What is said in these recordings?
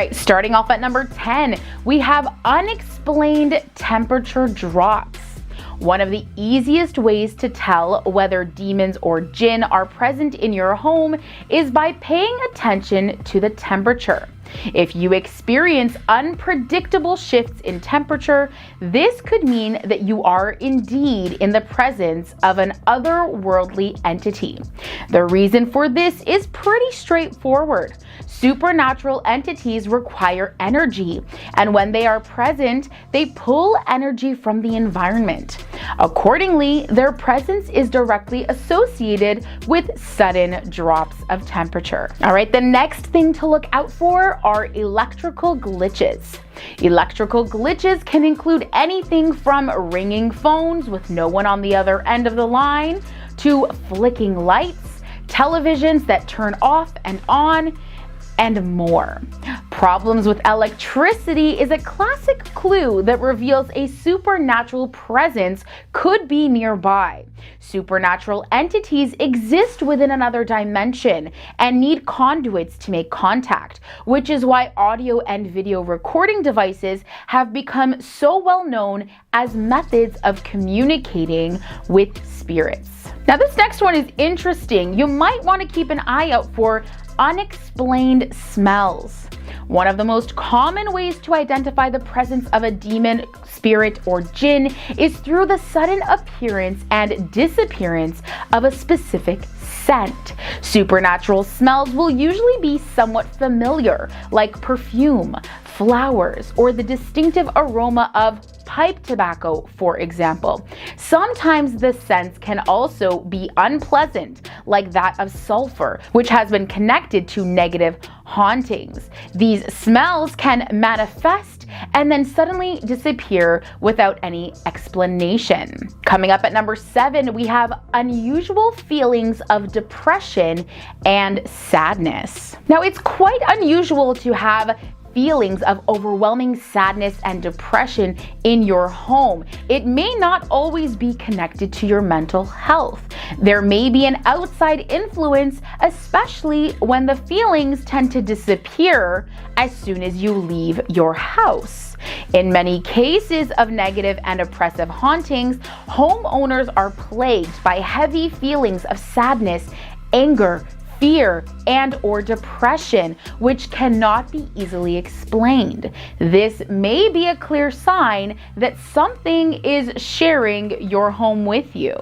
right, starting off at number 10, we have unexplained temperature drops. One of the easiest ways to tell whether demons or jinn are present in your home is by paying attention to the temperature. If you experience unpredictable shifts in temperature, this could mean that you are indeed in the presence of an otherworldly entity. The reason for this is pretty straightforward. Supernatural entities require energy, and when they are present, they pull energy from the environment. Accordingly, their presence is directly associated with sudden drops of temperature. All right, the next thing to look out for are electrical glitches. Electrical glitches can include anything from ringing phones with no one on the other end of the line to flicking lights, televisions that turn off and on, and more. Problems with electricity is a classic clue that reveals a supernatural presence could be nearby. Supernatural entities exist within another dimension and need conduits to make contact, which is why audio and video recording devices have become so well known as methods of communicating with spirits. Now, this next one is interesting. You might want to keep an eye out for unexplained smells. One of the most common ways to identify the presence of a demon, spirit, or jinn is through the sudden appearance and disappearance of a specific scent. Supernatural smells will usually be somewhat familiar, like perfume, flowers, or the distinctive aroma of pipe tobacco, for example. Sometimes the scents can also be unpleasant, like that of sulfur, which has been connected to negative hauntings. These smells can manifest and then suddenly disappear without any explanation. Coming up at number 7, we have unusual feelings of depression and sadness. Now, it's quite unusual to have feelings of overwhelming sadness and depression in your home. It may not always be connected to your mental health. There may be an outside influence, especially when the feelings tend to disappear as soon as you leave your house. In many cases of negative and oppressive hauntings, homeowners are plagued by heavy feelings of sadness, anger, fear, and or depression, which cannot be easily explained. This may be a clear sign that something is sharing your home with you.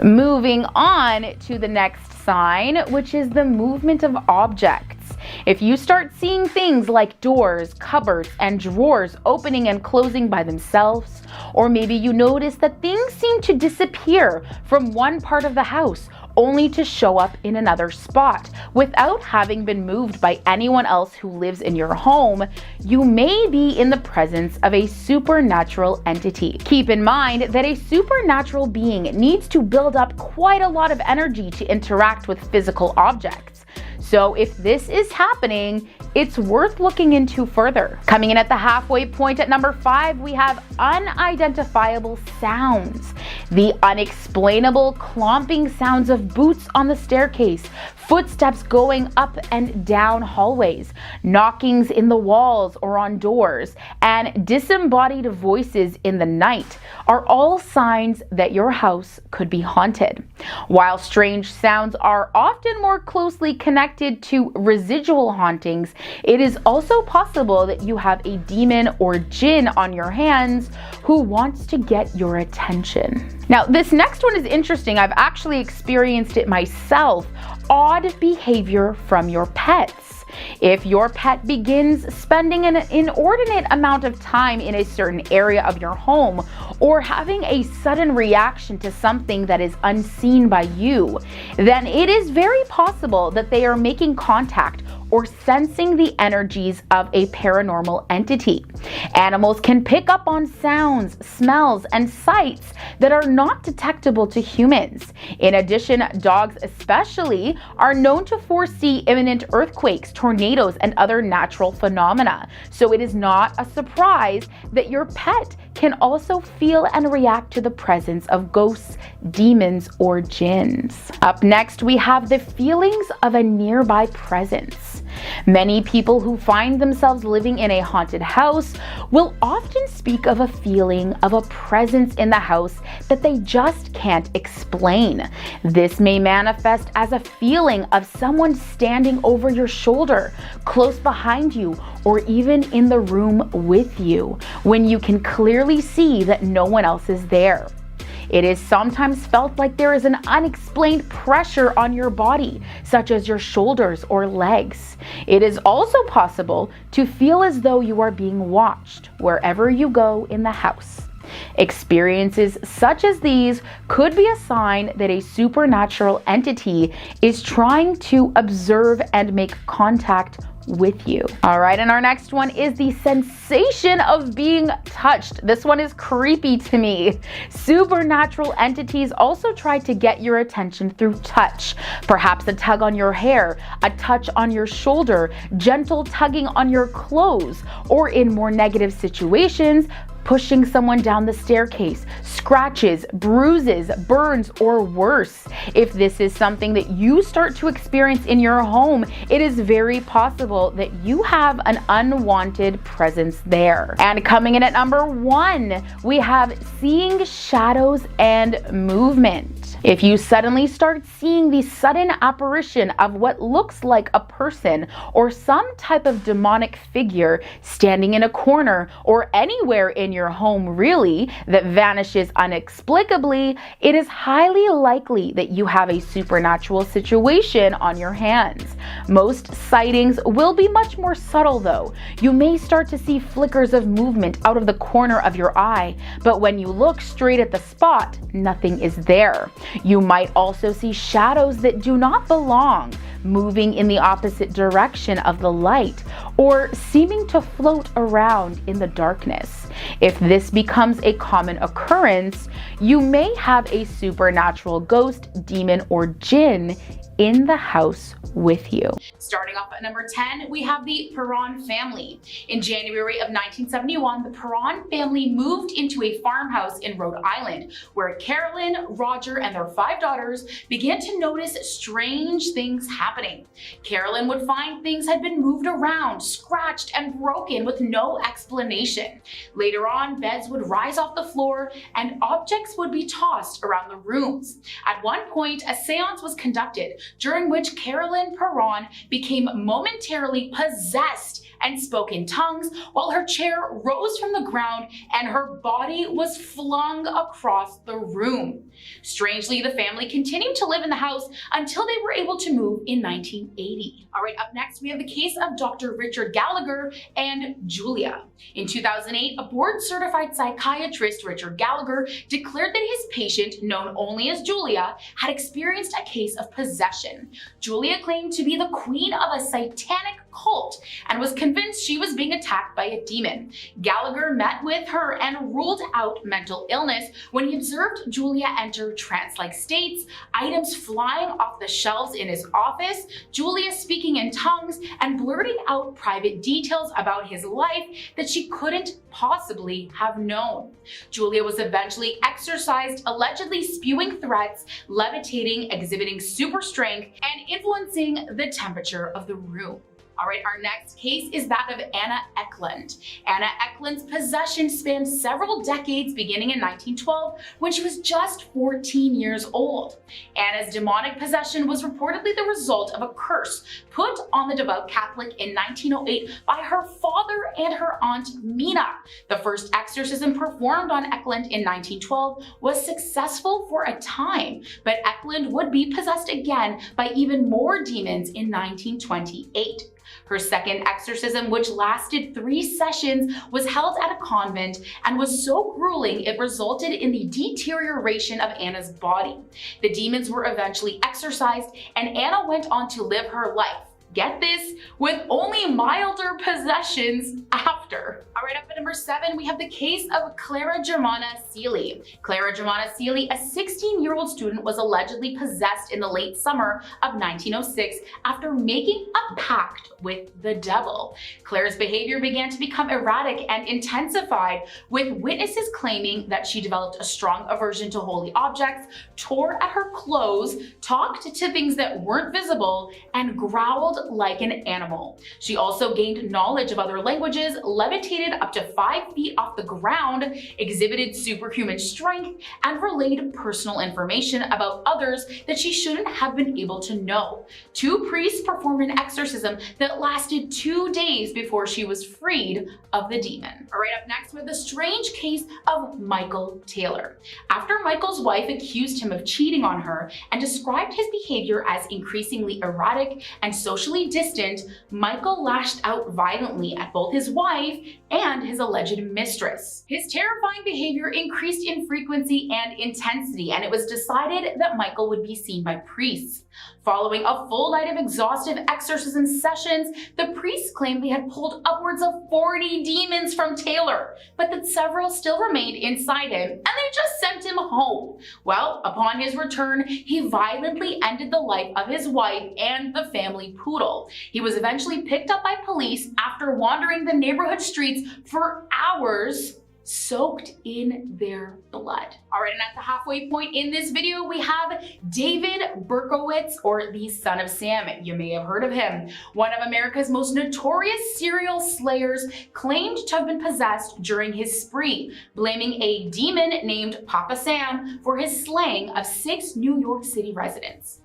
Moving on to the next sign, which is the movement of objects. If you start seeing things like doors, cupboards, and drawers opening and closing by themselves, or maybe you notice that things seem to disappear from one part of the house only to show up in another spot without having been moved by anyone else who lives in your home, you may be in the presence of a supernatural entity. Keep in mind that a supernatural being needs to build up quite a lot of energy to interact with physical objects. So if this is happening, it's worth looking into further. Coming in at the halfway point at number 5, we have unidentifiable sounds. The unexplainable clomping sounds of boots on the staircase, footsteps going up and down hallways, knockings in the walls or on doors, and disembodied voices in the night are all signs that your house could be haunted. While strange sounds are often more closely connected to residual hauntings, it is also possible that you have a demon or jinn on your hands who wants to get your attention. Now, this next one is interesting. I've actually experienced it myself. Odd behavior from your pets. If your pet begins spending an inordinate amount of time in a certain area of your home, or having a sudden reaction to something that is unseen by you, then it is very possible that they are making contact or sensing the energies of a paranormal entity. Animals can pick up on sounds, smells, and sights that are not detectable to humans. In addition, dogs especially are known to foresee imminent earthquakes, tornadoes, and other natural phenomena. So it is not a surprise that your pet can also feel and react to the presence of ghosts, demons, or jinns. Up next, we have the feelings of a nearby presence. Many people who find themselves living in a haunted house will often speak of a feeling of a presence in the house that they just can't explain. This may manifest as a feeling of someone standing over your shoulder, close behind you, or even in the room with you, when you can clearly see that no one else is there. It is sometimes felt like there is an unexplained pressure on your body, such as your shoulders or legs. It is also possible to feel as though you are being watched wherever you go in the house. Experiences such as these could be a sign that a supernatural entity is trying to observe and make contact with you. All right, and our next one is the sensation of being touched. This one is creepy to me. Supernatural entities also try to get your attention through touch. Perhaps a tug on your hair, a touch on your shoulder, gentle tugging on your clothes, or in more negative situations, pushing someone down the staircase, scratches, bruises, burns, or worse. If this is something that you start to experience in your home, it is very possible that you have an unwanted presence there. And coming in at number 1, we have seeing shadows and movement. If you suddenly start seeing the sudden apparition of what looks like a person or some type of demonic figure standing in a corner or anywhere in your home really that vanishes inexplicably, it is highly likely that you have a supernatural situation on your hands. Most sightings will be much more subtle though. You may start to see flickers of movement out of the corner of your eye, but when you look straight at the spot, nothing is there. You might also see shadows that do not belong, moving in the opposite direction of the light, or seeming to float around in the darkness. If this becomes a common occurrence, you may have a supernatural ghost, demon, or jinn in the house with you. Starting off at number 10, we have the Perron family. In January of 1971, the Perron family moved into a farmhouse in Rhode Island, where Carolyn, Roger, and their 5 daughters began to notice strange things happening. Carolyn would find things had been moved around, scratched, and broken with no explanation. Later on, beds would rise off the floor and objects would be tossed around the rooms. At one point, a seance was conducted, during which Carolyn Perron became momentarily possessed and spoke in tongues while her chair rose from the ground and her body was flung across the room. Strangely, the family continued to live in the house until they were able to move in 1980. All right, up next we have the case of Dr. Richard Gallagher and Julia. In 2008, a board-certified psychiatrist, Richard Gallagher, declared that his patient, known only as Julia, had experienced a case of possession. Julia claimed to be the queen of a satanic cult and was convinced she was being attacked by a demon. Gallagher met with her and ruled out mental illness when he observed Julia enter trance-like states, items flying off the shelves in his office, Julia speaking in tongues, and blurting out private details about his life that she couldn't possibly have known. Julia was eventually exorcised, allegedly spewing threats, levitating, exhibiting super strength, and influencing the temperature of the room. All right, our next case is that of Anna Eklund. Anna Eklund's possession spanned several decades, beginning in 1912 when she was just 14 years old. Anna's demonic possession was reportedly the result of a curse put on the devout Catholic in 1908 by her father and her aunt Mina. The first exorcism performed on Eklund in 1912 was successful for a time, but Eklund would be possessed again by even more demons in 1928. Her second exorcism, which lasted 3 sessions, was held at a convent and was so grueling it resulted in the deterioration of Anna's body. The demons were eventually exorcised and Anna went on to live her life, get this, with only milder possessions after. All right, up at number 7, we have the case of Clara Germana Seeley. Clara Germana Seeley, a 16-year-old student, was allegedly possessed in the late summer of 1906 after making a pact with the devil. Clara's behavior began to become erratic and intensified, with witnesses claiming that she developed a strong aversion to holy objects, tore at her clothes, talked to things that weren't visible, and growled like an animal. She also gained knowledge of other languages, levitated up to 5 feet off the ground, exhibited superhuman strength, and relayed personal information about others that she shouldn't have been able to know. 2 priests performed an exorcism that lasted 2 days before she was freed of the demon. All right, up next we have the strange case of Michael Taylor. After Michael's wife accused him of cheating on her and described his behavior as increasingly erratic and socially distant, Michael lashed out violently at both his wife and his alleged mistress. His terrifying behavior increased in frequency and intensity, and it was decided that Michael would be seen by priests. Following a full night of exhaustive exorcism sessions, the priests claimed they had pulled upwards of 40 demons from Taylor, but that several still remained inside him and they just sent him home. Well, upon his return, he violently ended the life of his wife and the family poodle. He was eventually picked up by police after wandering the neighborhood streets for hours, soaked in their blood. All right, and at the halfway point in this video, we have David Berkowitz, or the Son of Sam. You may have heard of him. One of America's most notorious serial slayers, claimed to have been possessed during his spree, blaming a demon named Papa Sam for his slaying of 6 New York City residents.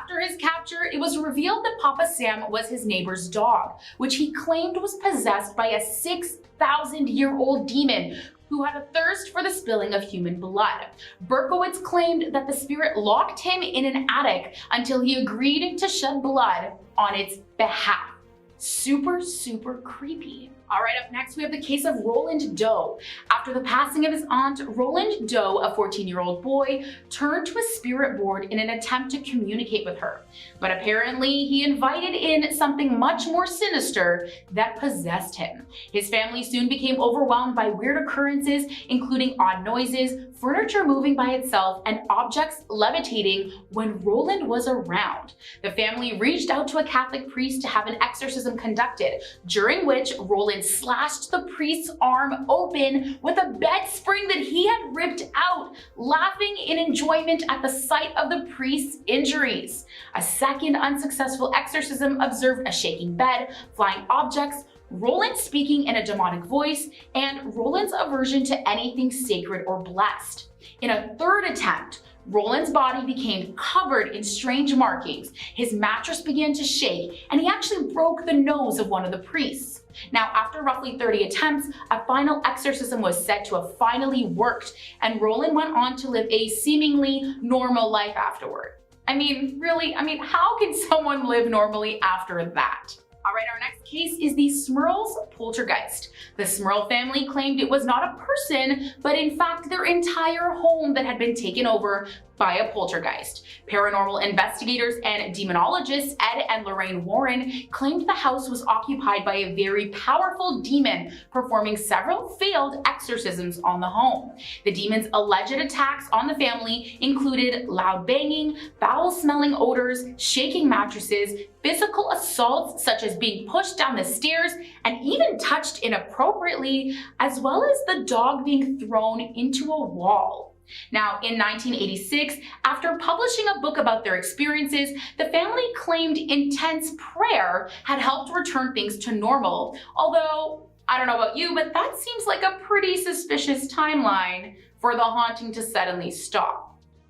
After his capture, it was revealed that Papa Sam was his neighbor's dog, which he claimed was possessed by a 6,000-year-old demon who had a thirst for the spilling of human blood. Berkowitz claimed that the spirit locked him in an attic until he agreed to shed blood on its behalf. Super, super creepy. All right, up next we have the case of Roland Doe. After the passing of his aunt, Roland Doe, a 14-year-old boy, turned to a spirit board in an attempt to communicate with her. But apparently he invited in something much more sinister that possessed him. His family soon became overwhelmed by weird occurrences, including odd noises, furniture moving by itself, and objects levitating when Roland was around. The family reached out to a Catholic priest to have an exorcism conducted, during which Roland slashed the priest's arm open with a bed spring that he had ripped out, laughing in enjoyment at the sight of the priest's injuries. A second unsuccessful exorcism observed a shaking bed, flying objects, Roland speaking in a demonic voice, and Roland's aversion to anything sacred or blessed. In a third attempt, Roland's body became covered in strange markings, his mattress began to shake, and he actually broke the nose of one of the priests. Now, after roughly 30 attempts, a final exorcism was said to have finally worked, and Roland went on to live a seemingly normal life afterward. Really? How can someone live normally after that? All right, our next case is the Smurls poltergeist. The Smurl family claimed it was not a person, but in fact their entire home that had been taken over by a poltergeist. Paranormal investigators and demonologists Ed and Lorraine Warren claimed the house was occupied by a very powerful demon, performing several failed exorcisms on the home. The demon's alleged attacks on the family included loud banging, foul-smelling odors, shaking mattresses, physical assaults such as being pushed down the stairs and even touched inappropriately, as well as the dog being thrown into a wall. Now, in 1986, after publishing a book about their experiences, the family claimed intense prayer had helped return things to normal. Although, I don't know about you, but that seems like a pretty suspicious timeline for the haunting to suddenly stop.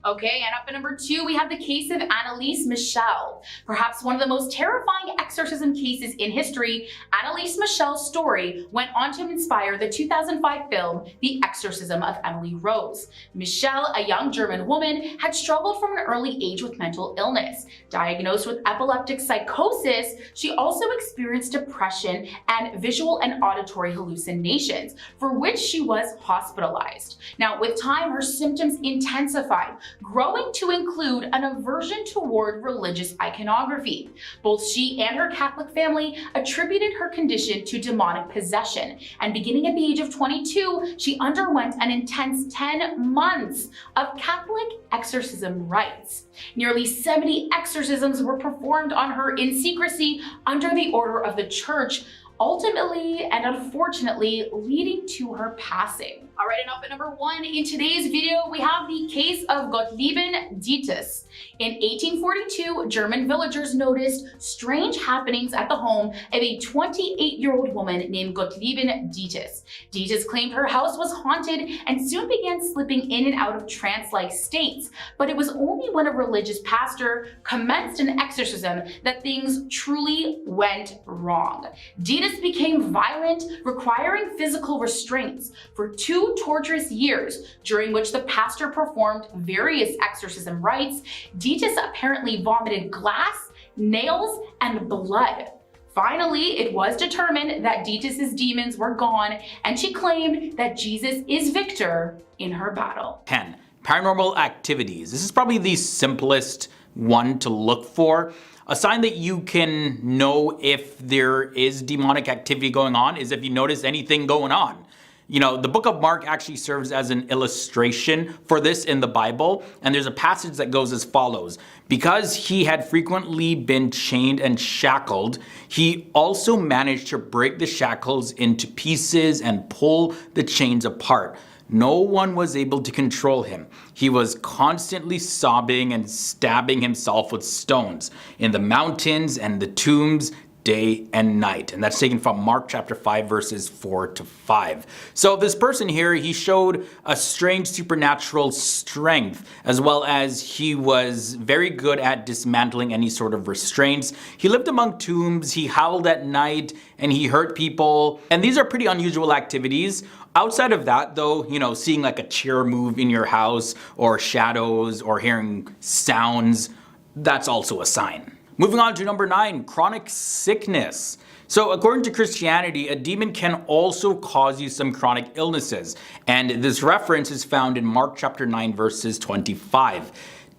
Okay, and up at number 2, we have the case of Anneliese Michel. Perhaps one of the most terrifying exorcism cases in history, Anneliese Michel's story went on to inspire the 2005 film, The Exorcism of Emily Rose. Michel, a young German woman, had struggled from an early age with mental illness. Diagnosed with epileptic psychosis, she also experienced depression and visual and auditory hallucinations, for which she was hospitalized. Now, with time, her symptoms intensified, growing to include an aversion toward religious iconography. Both she and her Catholic family attributed her condition to demonic possession, and beginning at the age of 22, she underwent an intense 10 months of Catholic exorcism rites. Nearly 70 exorcisms were performed on her in secrecy under the order of the church, ultimately and unfortunately leading to her passing. All right, and up at number 1 in today's video, we have the case of Gottlieben Dietz. In 1842, German villagers noticed strange happenings at the home of a 28-year-old woman named Gottlieben Dietz. Dietz claimed her house was haunted and soon began slipping in and out of trance-like states, but it was only when a religious pastor commenced an exorcism that things truly went wrong. Dietz became violent, requiring physical restraints for 2 torturous years, during which the pastor performed various exorcism rites. Dietz apparently vomited glass, nails, and blood. Finally, it was determined that Dietz's demons were gone, and she claimed that Jesus is victor in her battle. 10. Paranormal activities. This is probably the simplest one to look for. A sign that you can know if there is demonic activity going on is if you notice anything going on. You know, the book of Mark actually serves as an illustration for this in the Bible, and there's a passage that goes as follows. Because he had frequently been chained and shackled, he also managed to break the shackles into pieces and pull the chains apart. No one was able to control him. He was constantly sobbing and stabbing himself with stones in the mountains and the tombs, day and night. And that's taken from Mark chapter 5 verses 4 to 5. So this person here, he showed a strange supernatural strength, as well as he was very good at dismantling any sort of restraints. He lived among tombs, he howled at night, and he hurt people. And these are pretty unusual activities. Outside of that though, you know, seeing like a chair move in your house, or shadows, or hearing sounds, that's also a sign. Moving on to number 9, chronic sickness. So according to Christianity, a demon can also cause you some chronic illnesses. And this reference is found in Mark chapter 9 verses 25.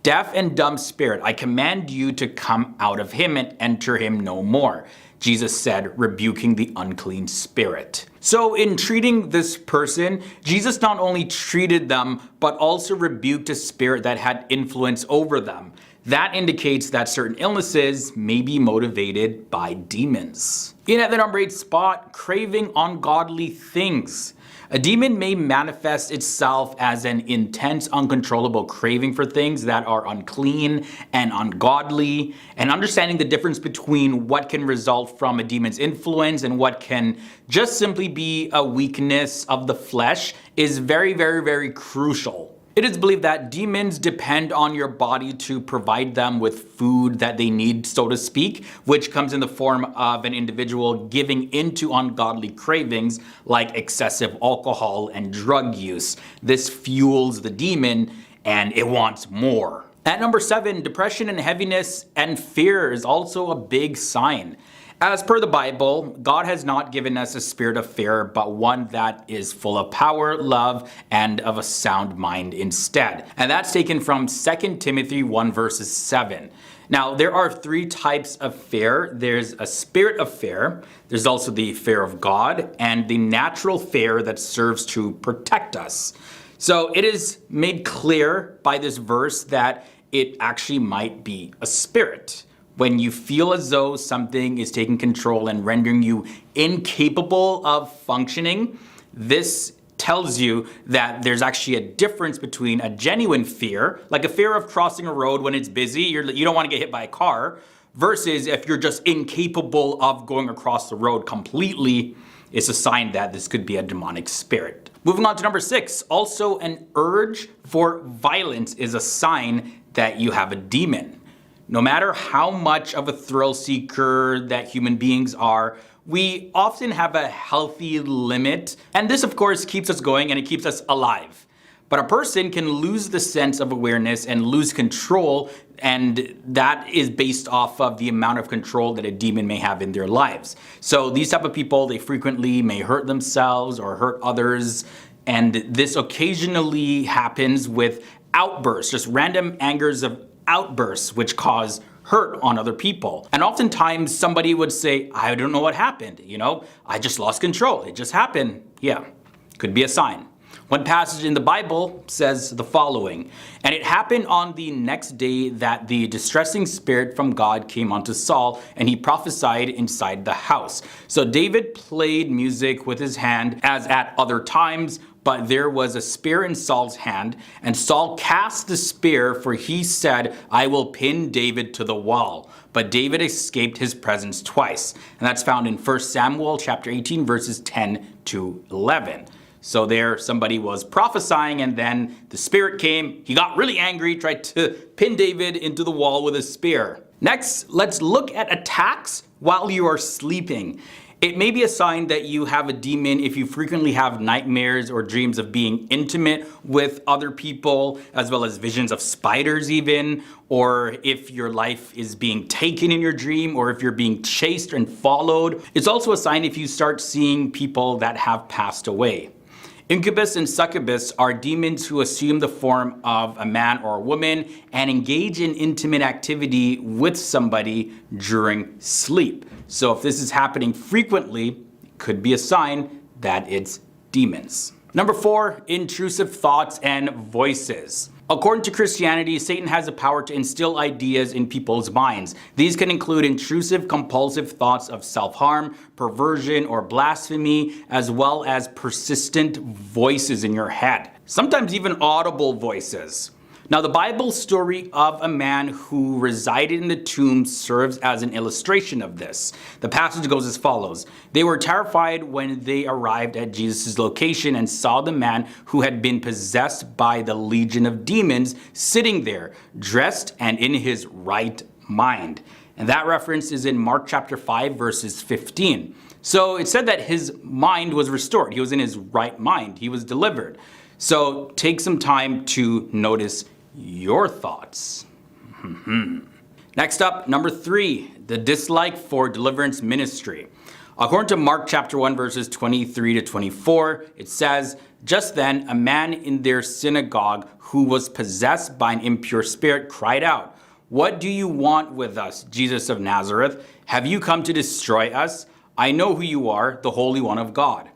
Deaf and dumb spirit, I command you to come out of him and enter him no more, Jesus said, rebuking the unclean spirit. So in treating this person, Jesus not only treated them, but also rebuked a spirit that had influence over them. That indicates that certain illnesses may be motivated by demons. In at the number 8 spot, craving ungodly things. A demon may manifest itself as an intense, uncontrollable craving for things that are unclean and ungodly, and understanding the difference between what can result from a demon's influence and what can just simply be a weakness of the flesh is very, very, very crucial. It is believed that demons depend on your body to provide them with food that they need, so to speak, which comes in the form of an individual giving into ungodly cravings like excessive alcohol and drug use. This fuels the demon and it wants more. At number 7, depression and heaviness and fear is also a big sign. As per the Bible, God has not given us a spirit of fear, but one that is full of power, love, and of a sound mind instead. And that's taken from 2 Timothy 1 verses 7. Now, there are 3 types of fear. There's a spirit of fear, there's also the fear of God, and the natural fear that serves to protect us. So it is made clear by this verse that it actually might be a spirit. When you feel as though something is taking control and rendering you incapable of functioning, this tells you that there's actually a difference between a genuine fear, like a fear of crossing a road when it's busy, you don't want to get hit by a car, versus if you're just incapable of going across the road completely, it's a sign that this could be a demonic spirit. Moving on to number 6, also an urge for violence is a sign that you have a demon. No matter how much of a thrill seeker that human beings are, we often have a healthy limit. And this, of course, keeps us going and it keeps us alive. But a person can lose the sense of awareness and lose control, and that is based off of the amount of control that a demon may have in their lives. So these type of people, they frequently may hurt themselves or hurt others. And this occasionally happens with outbursts, just random outbursts which cause hurt on other people. And oftentimes somebody would say, I don't know what happened, I just lost control, it just happened. Yeah, could be a sign. One passage in the Bible says the following, "And it happened on the next day that the distressing spirit from God came onto Saul, and he prophesied inside the house. So David played music with his hand as at other times, but there was a spear in Saul's hand, and Saul cast the spear, for he said, 'I will pin David to the wall.' But David escaped his presence twice." And that's found in 1 Samuel chapter 18, verses 10 to 11. So there somebody was prophesying, and then the spirit came, he got really angry, tried to pin David into the wall with a spear. Next, let's look at attacks while you are sleeping. It may be a sign that you have a demon if you frequently have nightmares or dreams of being intimate with other people, as well as visions of spiders even, or if your life is being taken in your dream, or if you're being chased and followed. It's also a sign if you start seeing people that have passed away. Incubus and succubus are demons who assume the form of a man or a woman and engage in intimate activity with somebody during sleep. So if this is happening frequently, it could be a sign that it's demons. Number 4, intrusive thoughts and voices. According to Christianity, Satan has the power to instill ideas in people's minds. These can include intrusive, compulsive thoughts of self-harm, perversion, or blasphemy, as well as persistent voices in your head. Sometimes even audible voices. Now, the Bible story of a man who resided in the tomb serves as an illustration of this. The passage goes as follows. "They were terrified when they arrived at Jesus' location and saw the man who had been possessed by the legion of demons sitting there, dressed and in his right mind." And that reference is in Mark chapter 5, verses 15. So it said that his mind was restored. He was in his right mind. He was delivered. So take some time to notice your thoughts. Next up, number 3, the dislike for deliverance ministry. According to Mark chapter 1, verses 23 to 24, it says, "Just then a man in their synagogue who was possessed by an impure spirit cried out, 'What do you want with us, Jesus of Nazareth? Have you come to destroy us? I know who you are, the Holy One of God.'"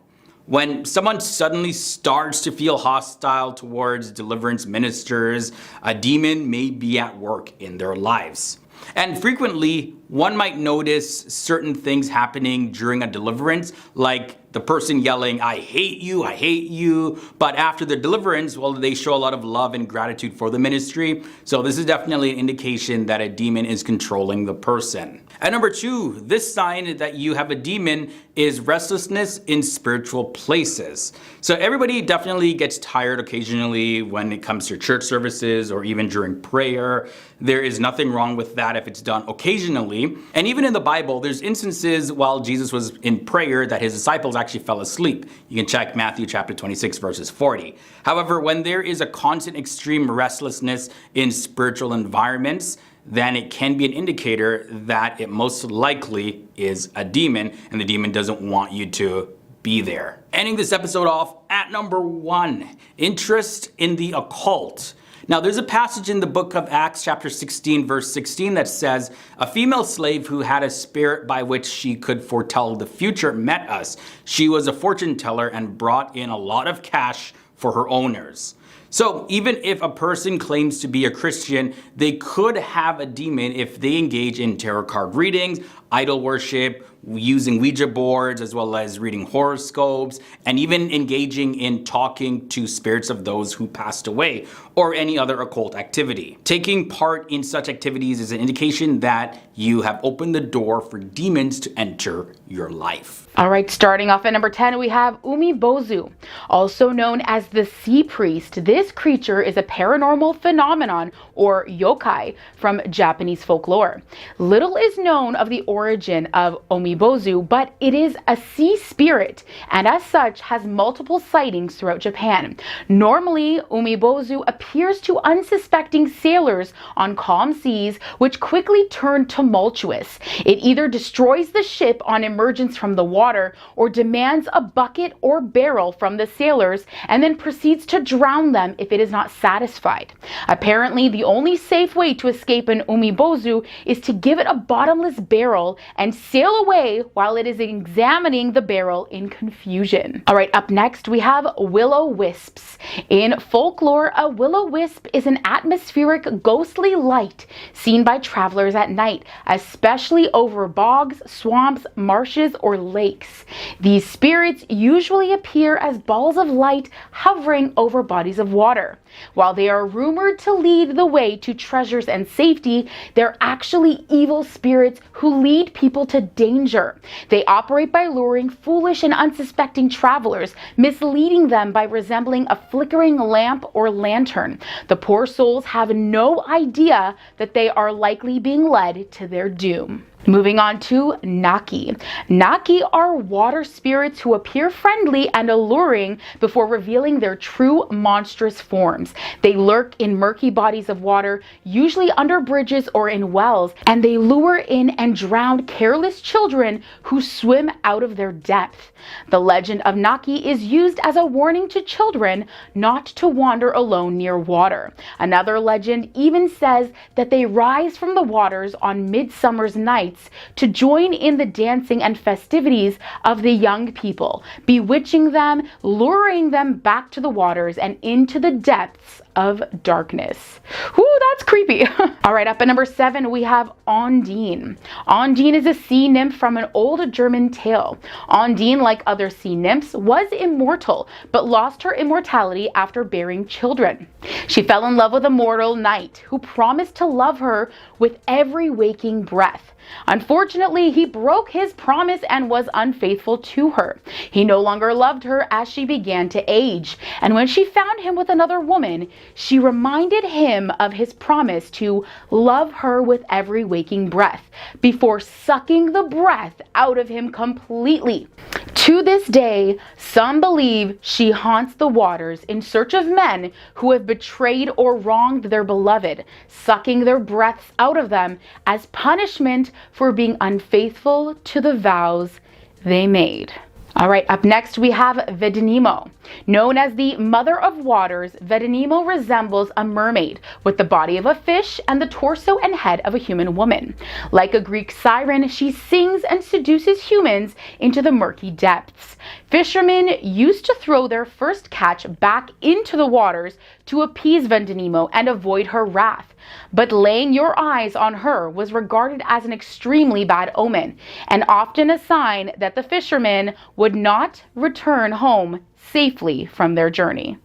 When someone suddenly starts to feel hostile towards deliverance ministers, a demon may be at work in their lives. And frequently, one might notice certain things happening during a deliverance, like the person yelling, "I hate you, I hate you." But after the deliverance, well, they show a lot of love and gratitude for the ministry. So this is definitely an indication that a demon is controlling the person. And number 2, this sign that you have a demon is restlessness in spiritual places. So everybody definitely gets tired occasionally when it comes to church services or even during prayer. There is nothing wrong with that if it's done occasionally. And even in the Bible, there's instances while Jesus was in prayer that his disciples actually fell asleep. You can check Matthew chapter 26, verses 40. However, when there is a constant extreme restlessness in spiritual environments, then it can be an indicator that it most likely is a demon, and the demon doesn't want you to be there. Ending this episode off at number 1, interest in the occult. Now, there's a passage in the book of Acts chapter 16, verse 16 that says, "A female slave who had a spirit by which she could foretell the future met us. She was a fortune teller and brought in a lot of cash for her owners." So even if a person claims to be a Christian, they could have a demon if they engage in tarot card readings, idol worship, using Ouija boards, as well as reading horoscopes, and even engaging in talking to spirits of those who passed away, or any other occult activity. Taking part in such activities is an indication that you have opened the door for demons to enter your life. All right, starting off at number 10, we have Umibozu, also known as the Sea Priest. This creature is a paranormal phenomenon, or yokai, from Japanese folklore. Little is known of the origin of Umibozu, but it is a sea spirit, and as such has multiple sightings throughout Japan. Normally, Umibozu appears to unsuspecting sailors on calm seas, which quickly turn tumultuous. It either destroys the ship on emergence from the water or demands a bucket or barrel from the sailors and then proceeds to drown them if it is not satisfied. Apparently, the only safe way to escape an umibozu is to give it a bottomless barrel and sail away while it is examining the barrel in confusion. All right, up next we have will-o-wisps. In folklore, a will-o-wisp is an atmospheric ghostly light seen by travelers at night, especially over bogs, swamps, marshes, or lakes. These spirits usually appear as balls of light hovering over bodies of water. While they are rumored to lead the way to treasures and safety, they're actually evil spirits who lead people to danger. They operate by luring foolish and unsuspecting travelers, misleading them by resembling a flickering lamp or lantern. The poor souls have no idea that they are likely being led to their doom. Moving on to Naki. Naki are water spirits who appear friendly and alluring before revealing their true monstrous forms. They lurk in murky bodies of water, usually under bridges or in wells, and they lure in and drown careless children who swim out of their depth. The legend of Naki is used as a warning to children not to wander alone near water. Another legend even says that they rise from the waters on midsummer's nights to join in the dancing and festivities of the young people, bewitching them, luring them back to the waters and into the depths of darkness. Whoo, that's creepy. All right, up at number 7, we have Ondine. Ondine is a sea nymph from an old German tale. Ondine, like other sea nymphs, was immortal, but lost her immortality after bearing children. She fell in love with a mortal knight who promised to love her with every waking breath. Unfortunately, he broke his promise and was unfaithful to her. He no longer loved her as she began to age, and when she found him with another woman, she reminded him of his promise to love her with every waking breath before sucking the breath out of him completely. To this day, some believe she haunts the waters in search of men who have betrayed or wronged their beloved, sucking their breaths out of them as punishment for being unfaithful to the vows they made. All right, up next we have Vedinimo. Known as the Mother of Waters, Vedinimo resembles a mermaid with the body of a fish and the torso and head of a human woman. Like a Greek siren, she sings and seduces humans into the murky depths. Fishermen used to throw their first catch back into the waters to appease Vedinimo and avoid her wrath. But laying your eyes on her was regarded as an extremely bad omen, and often a sign that the fishermen would not return home safely from their journey.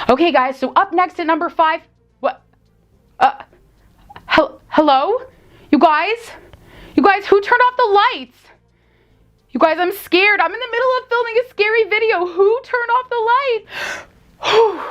Okay guys, so up next at number 5, what? Hello? You guys, who turned off the lights? You guys, I'm scared. I'm in the middle of filming a scary video. Who turned off the light?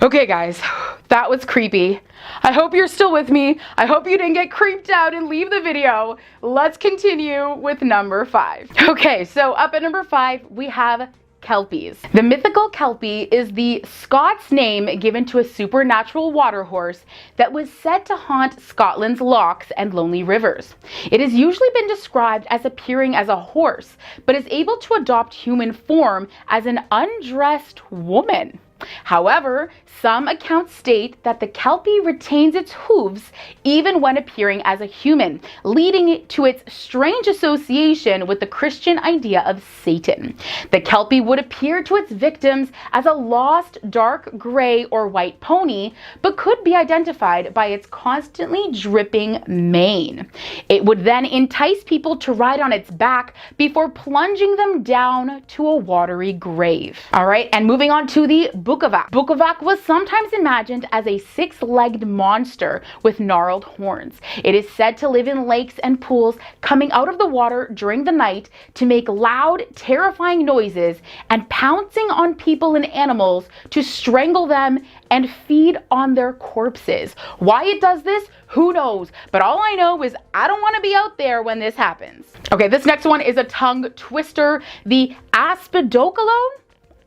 Okay guys, that was creepy. I hope you're still with me. I hope you didn't get creeped out and leave the video. Let's continue with number 5. Okay, so up at number 5, we have Kelpies. The mythical Kelpie is the Scots name given to a supernatural water horse that was said to haunt Scotland's lochs and lonely rivers. It has usually been described as appearing as a horse, but is able to adopt human form as an undressed woman. However, some accounts state that the Kelpie retains its hooves even when appearing as a human, leading it to its strange association with the Christian idea of Satan. The Kelpie would appear to its victims as a lost dark gray or white pony, but could be identified by its constantly dripping mane. It would then entice people to ride on its back before plunging them down to a watery grave. All right, and moving on to the Bukavak. Bukavak was sometimes imagined as a 6-legged monster with gnarled horns. It is said to live in lakes and pools, coming out of the water during the night to make loud, terrifying noises and pouncing on people and animals to strangle them and feed on their corpses. Why it does this, who knows? But all I know is I don't want to be out there when this happens. Okay, this next one is a tongue twister. The Aspidocolo.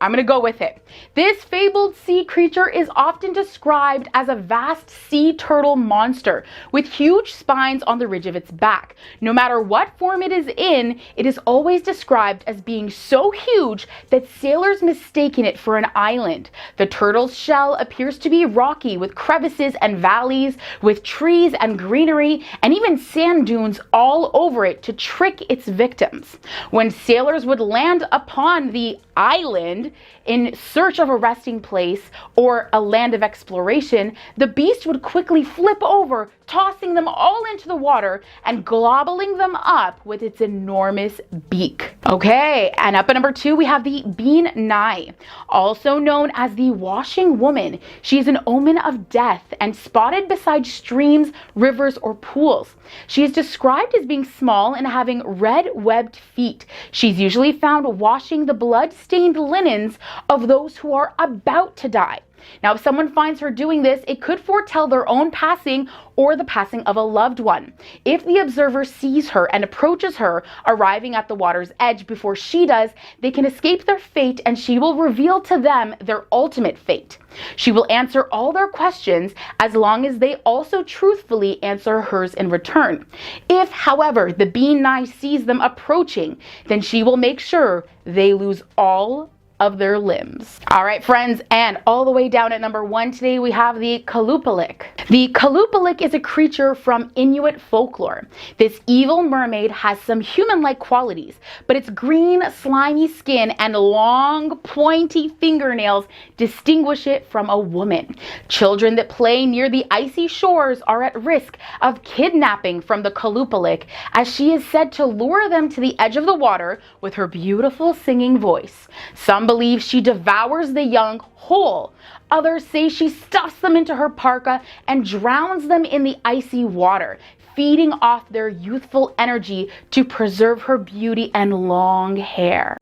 I'm gonna go with it. This fabled sea creature is often described as a vast sea turtle monster with huge spines on the ridge of its back. No matter what form it is in, it is always described as being so huge that sailors mistaken it for an island. The turtle's shell appears to be rocky with crevices and valleys, with trees and greenery, and even sand dunes all over it to trick its victims. When sailors would land upon the island in search of a resting place or a land of exploration, the beast would quickly flip over, tossing them all into the water and gobbling them up with its enormous beak. Okay, and up at number 2, we have the Bean Nye, also known as the Washing Woman. She is an omen of death and spotted beside streams, rivers, or pools. She is described as being small and having red webbed feet. She's usually found washing the blood-stained linens of those who are about to die. Now, if someone finds her doing this, it could foretell their own passing or the passing of a loved one. If the observer sees her and approaches her, arriving at the water's edge before she does, they can escape their fate and she will reveal to them their ultimate fate. She will answer all their questions as long as they also truthfully answer hers in return. If, however, the Bean Nye sees them approaching, then she will make sure they lose all of their limbs. All right, friends, and all the way down at number 1 today, we have the Kalupalik. The Kalupalik is a creature from Inuit folklore. This evil mermaid has some human-like qualities, but its green, slimy skin and long, pointy fingernails distinguish it from a woman. Children that play near the icy shores are at risk of kidnapping from the Kalupalik, as she is said to lure them to the edge of the water with her beautiful singing voice. Some believe she devours the young whole. Others say she stuffs them into her parka and drowns them in the icy water, feeding off their youthful energy to preserve her beauty and long hair.